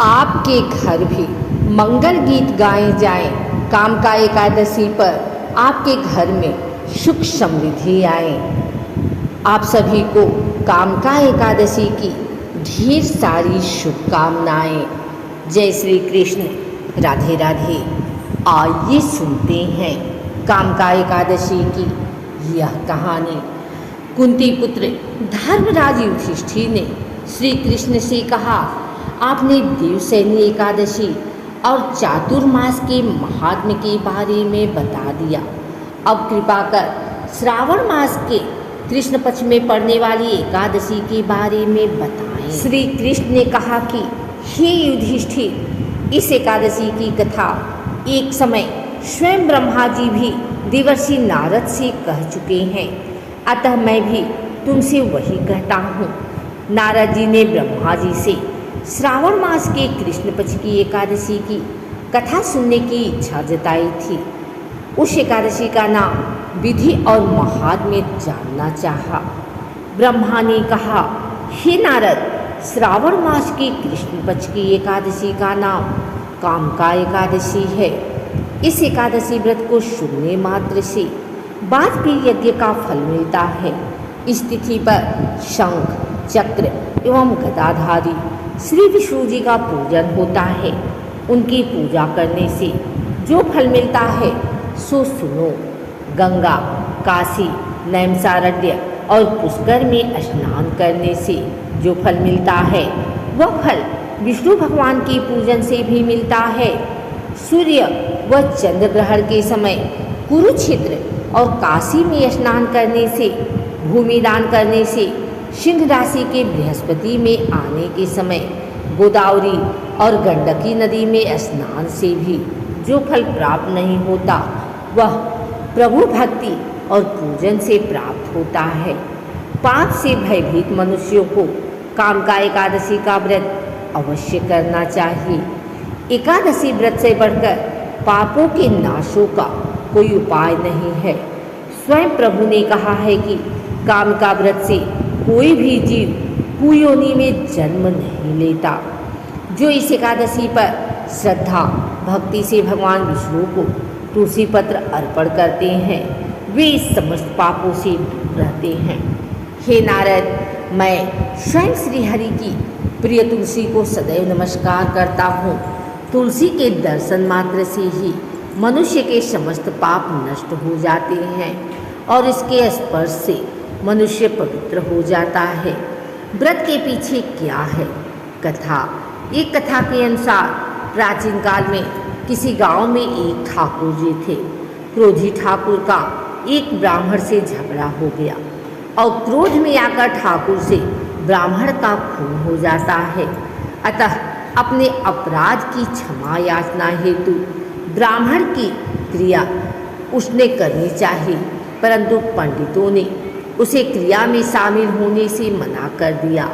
आपके घर भी मंगल गीत गाए जाएं, कामका एकादशी पर आपके घर में सुख समृद्धि आए। आप सभी को कामका एकादशी की ढेर सारी शुभकामनाएं। जय श्री कृष्ण, राधे राधे। आइए सुनते हैं कामका एकादशी की यह कहानी। कुंती पुत्र धर्मराज युधिष्ठिर ने श्री कृष्ण से कहा, आपने देवशयनी एकादशी और चातुर्मास के महात्म्य के बारे में बता दिया। अब कृपा कर श्रावण मास के कृष्ण पक्ष में पड़ने वाली एकादशी के बारे में बताएं। श्री कृष्ण ने कहा कि हे युधिष्ठिर, इस एकादशी की कथा एक समय स्वयं ब्रह्मा जी भी देवर्षि नारद से कह चुके हैं, अतः मैं भी तुमसे वही कहता हूँ। नारद जी ने ब्रह्मा जी से श्रावण मास के कृष्ण पक्ष की एकादशी की कथा सुनने की इच्छा जताई थी। उस एकादशी का नाम विधि और महात्म्य जानना चाहा। ब्रह्मा ने कहा, हे नारद, श्रावण मास के कृष्ण पक्ष की एकादशी का नाम कामका एकादशी है। इस एकादशी व्रत को सुनने मात्र से वाजपेयी यज्ञ का फल मिलता है। इस तिथि पर शंख, चक्र एवं गदाधारी श्री विष्णु जी का पूजन होता है। उनकी पूजा करने से जो फल मिलता है सो सुनो। गंगा, काशी, नैमिषारण्य और पुष्कर में स्नान करने से जो फल मिलता है वह फल विष्णु भगवान के पूजन से भी मिलता है। सूर्य व चंद्र ग्रहण के समय कुरुक्षेत्र और काशी में स्नान करने से, भूमि दान करने से, सिंह राशि के बृहस्पति में आने के समय गोदावरी और गंडकी नदी में स्नान से भी जो फल प्राप्त नहीं होता वह प्रभु भक्ति और पूजन से प्राप्त होता है। पाप से भयभीत मनुष्यों को कामका एकादशी का व्रत अवश्य करना चाहिए। एकादशी व्रत से बढ़कर पापों के नाशों का कोई उपाय नहीं है। स्वयं प्रभु ने कहा है कि कामका व्रत से कोई भी जीव कुयोनि में जन्म नहीं लेता। जो इस एकादशी पर श्रद्धा भक्ति से भगवान विष्णु को तुलसी पत्र अर्पण करते हैं वे इस समस्त पापों से दूर रहते हैं। हे नारद, मैं स्वयं श्री हरि की प्रिय तुलसी को सदैव नमस्कार करता हूँ। तुलसी के दर्शन मात्र से ही मनुष्य के समस्त पाप नष्ट हो जाते हैं और इसके स्पर्श से मनुष्य पवित्र हो जाता है। व्रत के पीछे क्या है? कथा। एक कथा के अनुसार प्राचीन काल में किसी गांव में एक ठाकुर जी थे। क्रोधी ठाकुर का एक ब्राह्मण से झगड़ा हो गया और क्रोध में आकर ठाकुर से ब्राह्मण का खून हो जाता है। अतः अपने अपराध की क्षमा याचना हेतु ब्राह्मण की क्रिया उसने करनी चाहिए, परंतु पंडितों ने उसे क्रिया में शामिल होने से मना कर दिया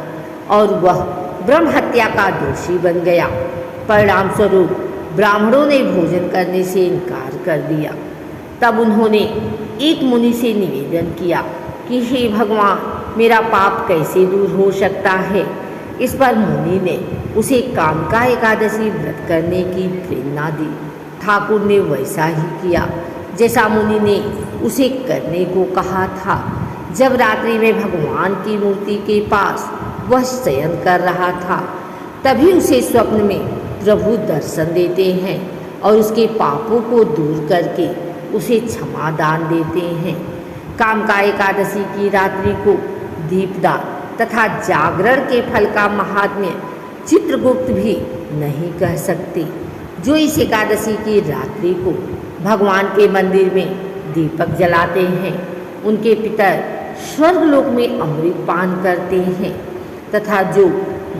और वह ब्रह्म हत्या का दोषी बन गया। परिणाम स्वरूप ब्राह्मणों ने भोजन करने से इनकार कर दिया। तब उन्होंने एक मुनि से निवेदन किया कि हे भगवान, मेरा पाप कैसे दूर हो सकता है। इस पर मुनि ने उसे कामका एकादशी व्रत करने की प्रेरणा दी। ठाकुर ने वैसा ही किया जैसा मुनि ने उसे करने को कहा था। जब रात्रि में भगवान की मूर्ति के पास वह शयन कर रहा था, तभी उसे स्वप्न में प्रभु दर्शन देते हैं और उसके पापों को दूर करके उसे क्षमा दान देते हैं। कामका एकादशी की रात्रि को दीपदान तथा जागरण के फल का महात्म्य चित्रगुप्त भी नहीं कह सकते। जो इस एकादशी की रात्रि को भगवान के मंदिर में दीपक जलाते हैं, उनके पितर स्वर्गलोक में अमृत पान करते हैं तथा जो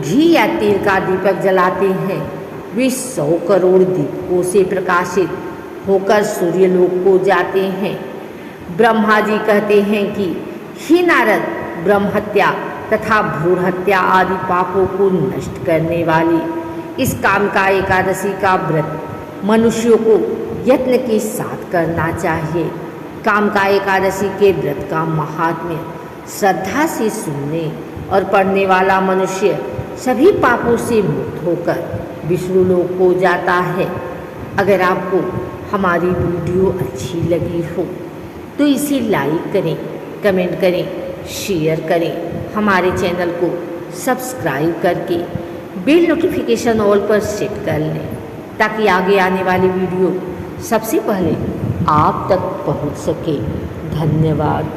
घी या तेल का दीपक जलाते हैं वे 100 करोड़ दीपकों से प्रकाशित होकर सूर्यलोक को जाते हैं। ब्रह्मा जी कहते हैं कि हे नारद, ब्रह्म हत्या तथा भ्रूण हत्या आदि पापों को नष्ट करने वाली इस कामका एकादशी का व्रत मनुष्यों को यत्न के साथ करना चाहिए। कामका एकादशी के व्रत का महात्म्य श्रद्धा से सुनने और पढ़ने वाला मनुष्य सभी पापों से मुक्त होकर विष्णु लोक को जाता है। अगर आपको हमारी वीडियो अच्छी लगी हो तो इसे लाइक करें, कमेंट करें, शेयर करें। हमारे चैनल को सब्सक्राइब करके बेल नोटिफिकेशन ऑल पर सेट कर लें ताकि आगे आने वाली वीडियो सबसे पहले आप तक पहुंच सके। धन्यवाद।